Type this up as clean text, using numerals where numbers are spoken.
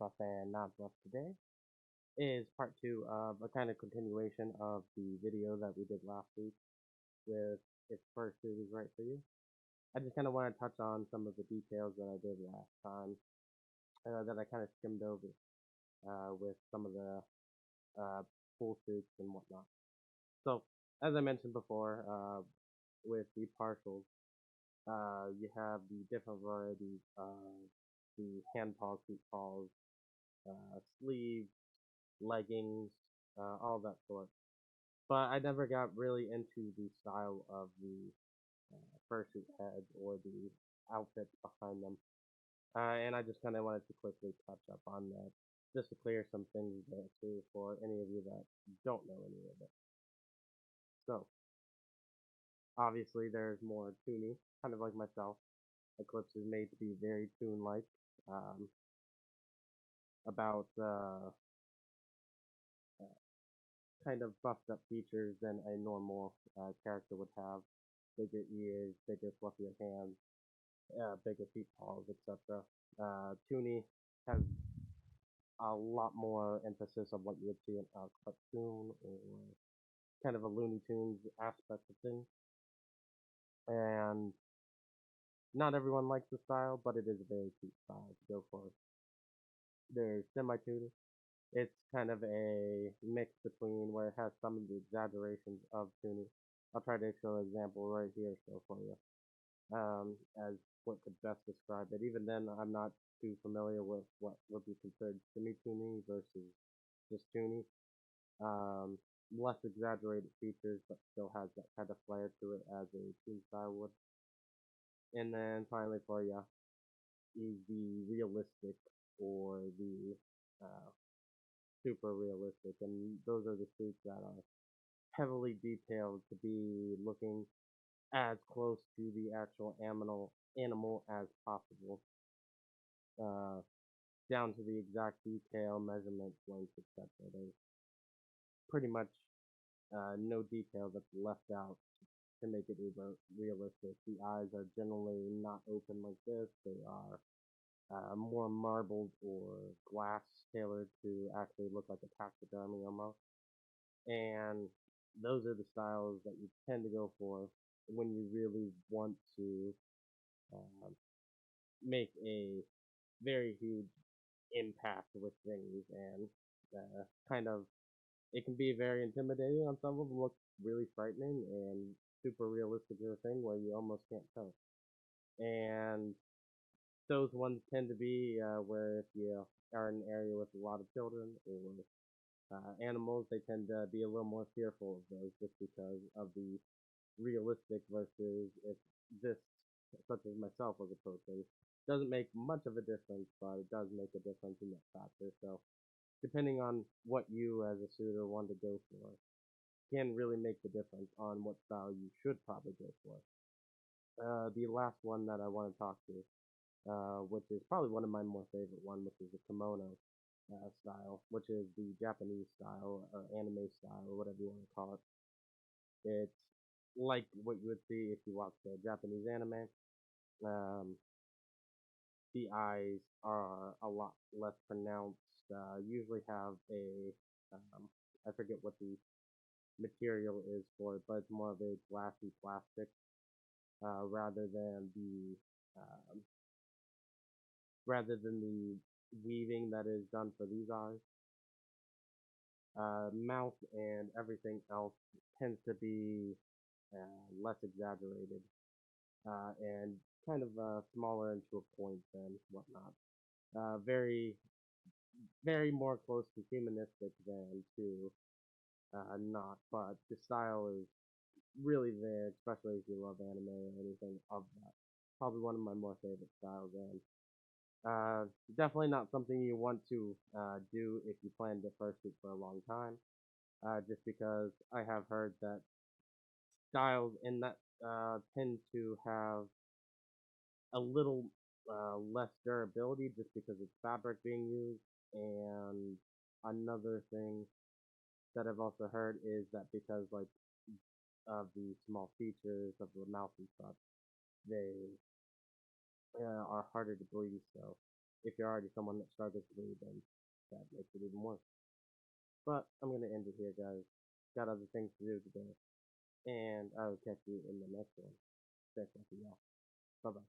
Fluff and not Fluff today is part two of a kind of continuation of the video that we did last week with if Fursuit is right for you. I just kind of want to touch on some of the details that I did last time that I kind of skimmed over with some of the uh, full suits and whatnot. So, as I mentioned before, with the partials, you have the different varieties of the hand paws, feet paws, sleeves, leggings, all that sort. But I never got really into the style of the fursuit heads or the outfits behind them. And I just kind of wanted to quickly touch up on that, just to clear some things there too for any of you that don't know any of it. So, obviously, there's more Toonie, kind of like myself. Eclipse is made to be very Toon-like, um, about kind of buffed up features than a normal character would have. Bigger ears, bigger fluffier hands, bigger feet paws, etc. Toonie has a lot more emphasis on what you would see in a cartoon or kind of a Looney Tunes aspect of things. And not everyone likes the style, but it is a very cute style to go for. There's semi-Toonie. It's kind of a mix between where it has some of the exaggerations of Toonie. I'll try to show an example right here so for you. As what could best describe it. Even then, I'm not too familiar with what would be considered semi-Toonie versus just Toonie. Um, Less exaggerated features, but still has that kind of flair to it as a Toon style would. And then finally for you is the realistic or the uh, super realistic, and those are the suits that are heavily detailed to be looking as close to the actual animal as possible, uh, down to the exact detail, measurements, length, etc. There's pretty much no detail that's left out to make it realistic. The eyes are generally not open like this. They are more marbled or glass tailored to actually look like a taxidermy almost. And those are the styles that you tend to go for when you really want to um, make a very huge impact with things and kind of it can be very intimidating on some of them, look really frightening and super realistic to a thing where you almost can't tell. And those ones tend to be where if you are in an area with a lot of children or animals, they tend to be a little more fearful of those just because of the realistic versus if this, such as myself, was approaching. Doesn't make much of a difference, but it does make a difference in that factor. So, depending on what you as a suitor want to go for, can really make the difference on what style you should probably go for. The last one that I want to talk to, which is probably one of my more favorite one, which is the kimono style, which is the Japanese style or anime style or whatever you want to call it. It's like what you would see if you watch a Japanese anime. Um, the eyes are a lot less pronounced. Usually have a I forget what the material is for it, but it's more of a glassy plastic rather than the um, weaving that is done for these eyes. Mouth and everything else tends to be less exaggerated and kind of smaller into a point and whatnot. Very, very more close to humanistic than to not, but the style is really there, especially if you love anime or anything of that. Probably one of my more favorite styles, and definitely not something you want to do if you plan to fursuit for a long time. Just because I have heard that styles in that tend to have a little less durability just because it's fabric being used. And another thing that I've also heard is that because like of the small features of the mouth and such, they are harder to breathe. So If you're already someone that struggles to breathe, then that makes it even worse. But I'm gonna end it here, guys. Got other things to do today, and I will catch you in the next one. Thanks for y'all. Bye bye.